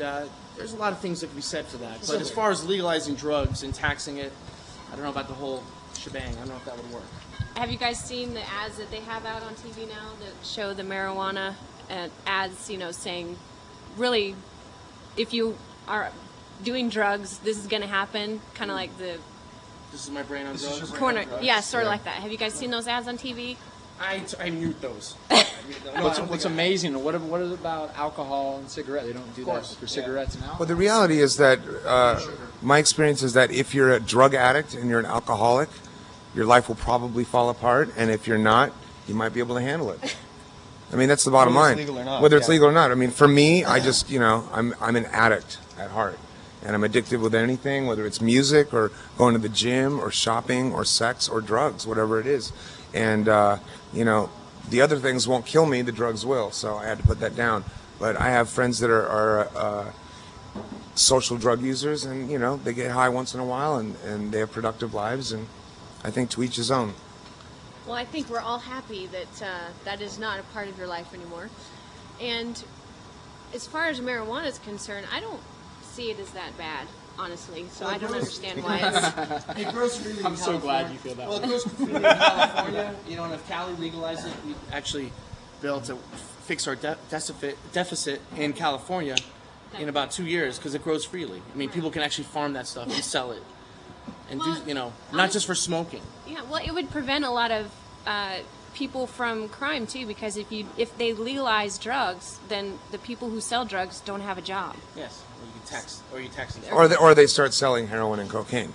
And there's a lot of things that can be said for that. But as far as legalizing drugs and taxing it, I don't know about the whole shebang. I don't know if that would work. Have you guys seen the ads that they have out on TV now that show the marijuana ads, you know, saying, really, if you are doing drugs, this is going to happen, kind of like the... This is my brain on drugs? Corner, yeah, sort of like that. Have you guys seen those ads on TV? I mute those. What's amazing, what is it about alcohol and cigarettes? They don't do that for cigarettes and alcohol. Well, the reality is that my experience is that if you're a drug addict and you're an alcoholic, your life will probably fall apart, and if you're not, you might be able to handle it. I mean, that's the bottom line. Whether it's legal or not. I mean, for me, I just, you know, I'm an addict at heart, and I'm addicted with anything, whether it's music or going to the gym or shopping or sex or drugs, whatever it is. And, you know, the other things won't kill me, the drugs will, so I had to put that down. But I have friends that are social drug users, and, you know, they get high once in a while, and they have productive lives, and I think to each his own. Well, I think we're all happy that that is not a part of your life anymore. And as far as marijuana is concerned, I don't see it as that bad, honestly. So I don't understand why it's... It grows freely in I'm so glad you feel that way. Well, it grows freely in California. You know, and if Cali legalized it, we'd actually be able to fix our deficit in California in about 2 years because it grows freely. I mean, people can actually farm that stuff and sell it. And well, do, you know, not just for smoking. Yeah, well, it would prevent a lot of people from crime too, because if they legalize drugs, then the people who sell drugs don't have a job. Yes, or you tax them. Or they start selling heroin and cocaine.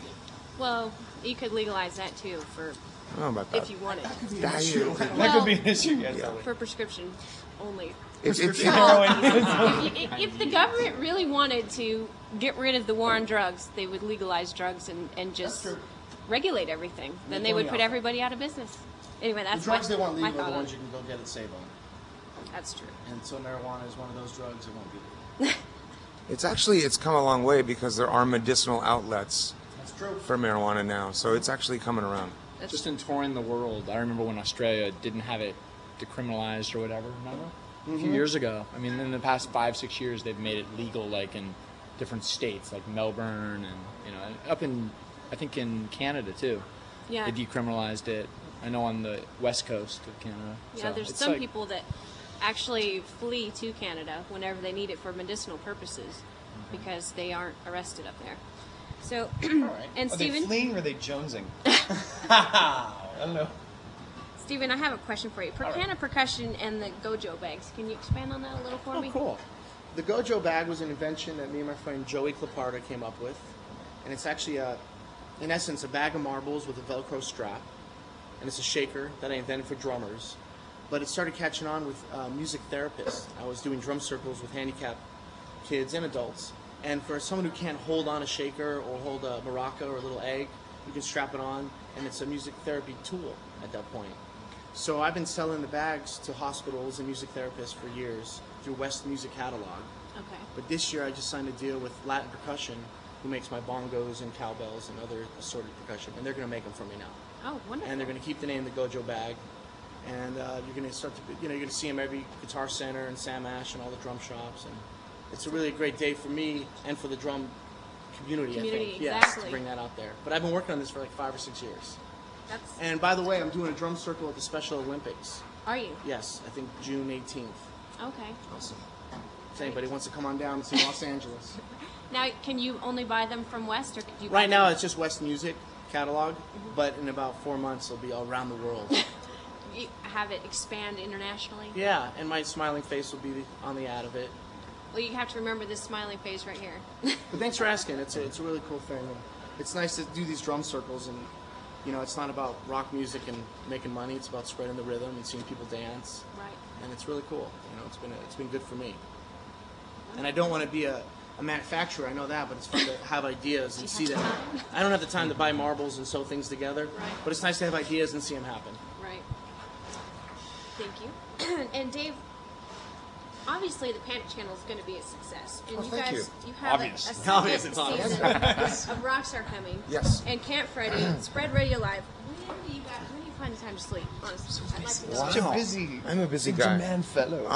Well, you could legalize that too for I don't know about that. if you wanted. That could be an issue, yes. For prescription only. It's If the government really wanted to get rid of the war on drugs, they would legalize drugs and just regulate everything. Then they would put everybody out of business. Anyway, that's the drugs they want my legal are thought the on ones it. you can go get at Save-On. That's true. And so marijuana is one of those drugs that won't be legal. it's come a long way because there are medicinal outlets That's true. for marijuana now, so it's actually coming around. Just in touring the world, I remember when Australia didn't have it decriminalized or whatever, remember? A few years ago. I mean, in the past 5-6 years, they've made it legal, like in different states, like Melbourne, and you know, up in, I think in Canada too. Yeah. They decriminalized it. I know on the west coast of Canada. Yeah, So there's it's some like, people that actually flee to Canada whenever they need it for medicinal purposes because they aren't arrested up there. So, and Are Stephen, they fleeing or are they jonesing? I don't know. Stephen, I have a question for you. Percana Percussion and the Gojo Bags. Can you expand on that a little for me? Oh, cool. The Gojo Bag was an invention that me and my friend Joey Claparta came up with. And it's actually, in essence, a bag of marbles with a Velcro strap. And it's a shaker that I invented for drummers. But it started catching on with music therapists. I was doing drum circles with handicapped kids and adults. And for someone who can't hold on a shaker or hold a maraca or a little egg, you can strap it on, and it's a music therapy tool at that point. So I've been selling the bags to hospitals and music therapists for years through West Music Catalog. Okay. But this year I just signed a deal with Latin Percussion, who makes my bongos and cowbells and other assorted percussion, and they're going to make them for me now. Oh, wonderful. And they're going to keep the name the Gojo Bag, and you're going to start to, you're going to see them every Guitar Center and Sam Ash and all the drum shops, and it's a really great day for me and for the drum community, I think. Yes, exactly. to bring that out there. But I've been working on this for like 5 or 6 years. That's, And by the way, I'm doing a drum circle at the Special Olympics. are you? Yes, I think June 18th. Okay. Awesome. If anybody wants to come on down and see Los Angeles. Now, can you only buy them from West, or could you buy Right now them? it's just West Music Catalog, but in about 4 months it'll be all around the world. You have it expand internationally? Yeah, and my smiling face will be on the ad of it. Well, you have to remember this smiling face right here. But thanks for asking. It's a really cool thing. It's nice to do these drum circles, and you know, it's not about rock music and making money. It's about spreading the rhythm and seeing people dance. Right. And it's really cool. You know, it's been good for me. And I don't want to be a manufacturer. I know that, but it's fun to have ideas and see them. I don't have the time to buy marbles and sew things together, Right. but it's nice to have ideas and see them happen. Right. Thank you. And Dave, obviously the Panic Channel is going to be a success. And you thank guys, you have Obvious. a second Obvious, it's obvious. season of Rockstar coming. Yes. And Camp Friday, Spread Radio Live. When do you find the time to sleep? Honestly, I'd like to know. Such a busy, I'm a busy big guy. demand fellow.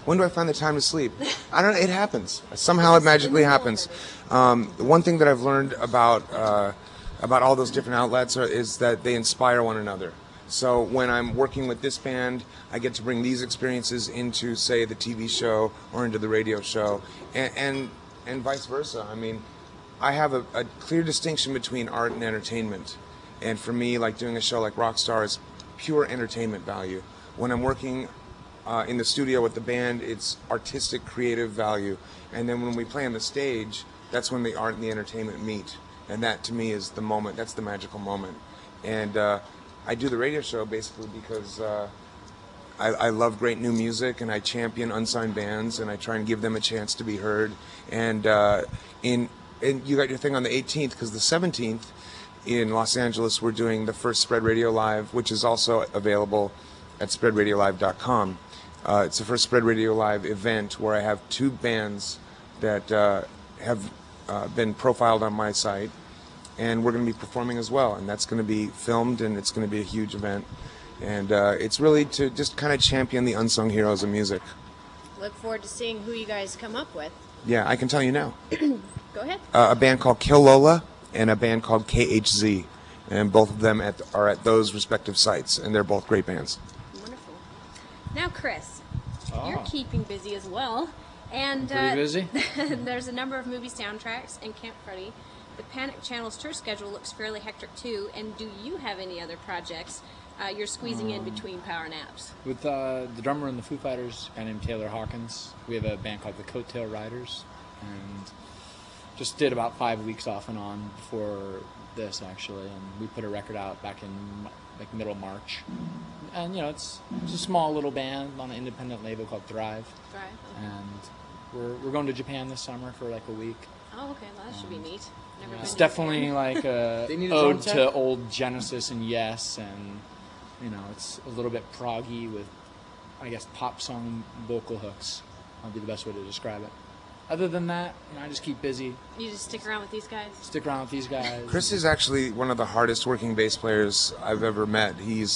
When do I find the time to sleep? I don't know. It happens. Somehow it magically happens. One thing that I've learned about all those different outlets is that they inspire one another. So when I'm working with this band, I get to bring these experiences into, say, the TV show or into the radio show, and vice versa. I mean, I have a clear distinction between art and entertainment. And for me, like doing a show like Rockstar is pure entertainment value. When I'm working in the studio with the band, it's artistic, creative value. And then when we play on the stage, that's when the art and the entertainment meet. And that, to me, is the moment. That's the magical moment. And I do the radio show basically because I love great new music, and I champion unsigned bands, and I try and give them a chance to be heard. And you got your thing on the 18th, because the 17th in Los Angeles, we're doing the first Spread Radio Live, which is also available at spreadradiolive.com. It's the first Spread Radio Live event where I have 2 bands that have been profiled on my site, and we're going to be performing as well, and that's going to be filmed, and it's going to be a huge event. And it's really to just kind of champion the unsung heroes of music. Look forward to seeing who you guys come up with. Yeah, I can tell you now. Go ahead. A band called Kill Lola and a band called KHZ, and both of them are at those respective sites, and they're both great bands. Wonderful. Now, Chris, you're keeping busy as well. And Pretty busy. there's a number of movie soundtracks and Camp Freddy. The Panic Channel's tour schedule looks fairly hectic too. And do you have any other projects you're squeezing in between power naps? With the drummer in the Foo Fighters, a guy named Taylor Hawkins, we have a band called the Coattail Riders, and just did about 5 weeks off and on before this, actually. And we put a record out back in like middle March. And you know, it's a small little band on an independent label called Thrive. Thrive. Okay. And we're going to Japan this summer for like a week. Oh, okay. Well, that should be neat. Never been It's to definitely Japan. like a They need a drum ode tech? to old Genesis and Yes, and you know, it's a little bit proggy with, I guess, pop song vocal hooks. That'd be the best way to describe it. Other than that, you know, I just keep busy, You just stick around with these guys? stick around with these guys. Chris is actually one of the hardest working bass players I've ever met. You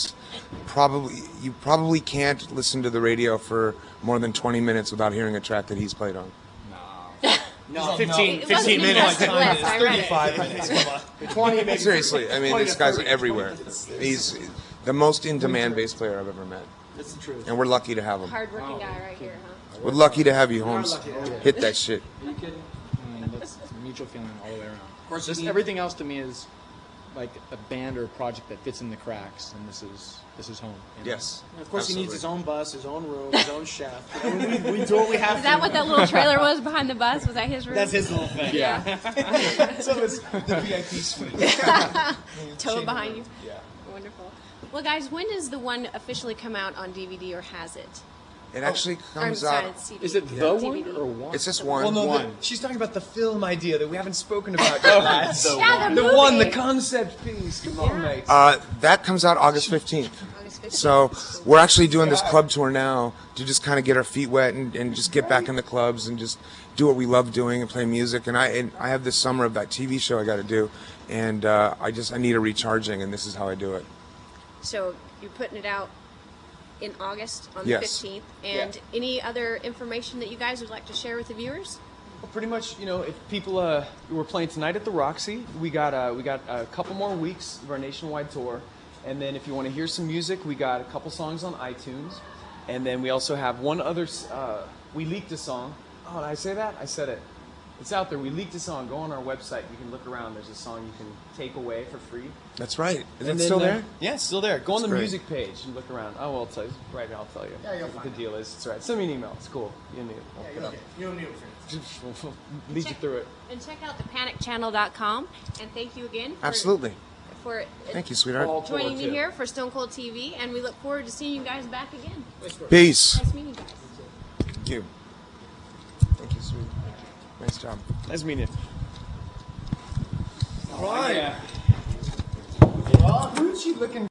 probably can't listen to the radio for more than 20 minutes without hearing a track that he's played on. No, It wasn't 15 even minutes. just a list, I read it. 35 minutes. Come on. 20 maybe. Seriously, I mean, this guy's everywhere. He's the most in-demand bass player I've ever met, That's the truth. and we're lucky to have him. Hard-working guy right here, huh? We're lucky to have you, Holmes. lucky to have you. Hit that shit. Are you kidding? I mean, that's a mutual feeling all the way around. Of course, just you need- everything else to me is like a band or a project that fits in the cracks, and this is home. You know? Yes. And of course, he needs Absolutely. his own bus, his own room, his own chef. You know, we do what we have Is to. that what that little trailer was behind the bus? Was that his room? That's his little thing. Yeah. So it's the VIP suite. Towed behind you. Yeah. Wonderful. Well, guys, when does the one officially come out on DVD, or has it? It actually Or, comes sorry, out. it's CD. Is it the DVD. one or one? It's just one. Well, no, One. she's talking about the film idea that we haven't spoken about yet, lads. Yeah, the The one, the movie. concept piece. Come on, mate. That comes out August 15th. August 15th. So we're actually doing this club tour now to just kind of get our feet wet and just get back in the clubs and just do what we love doing and play music. And I have this summer of that TV show I got to do, and I need a recharging, and this is how I do it. So you're putting it out in August on the Yes. 15th. And any other information that you guys would like to share with the viewers? Well, pretty much, you know, if people we're playing tonight at the Roxy, we got a couple more weeks of our nationwide tour, and then if you want to hear some music, we got a couple songs on iTunes, and then we also have one other. We leaked a song. Oh, did I say that? I said it. It's out there. We leaked a song. Go on our website. You can look around. There's a song you can take away for free. That's right. Is And it then, still there? Yeah, it's still there. Go on the great. music page and look around. Oh, well, I'll tell you. Right now, I'll tell you. Yeah, you'll what find the deal is. It's all right. Send me an email. It's cool. You need it. I'll put it up. You don't need it. We'll lead you through it. And check out thepanicchannel.com. And thank you again Absolutely. for Thank you, sweetheart. joining me here for Stone Cold TV. And we look forward to seeing you guys back again. Peace. Nice meeting you guys. Thank you. Thank you, sweet. Nice job. Nice meeting you. Right. Who's she looking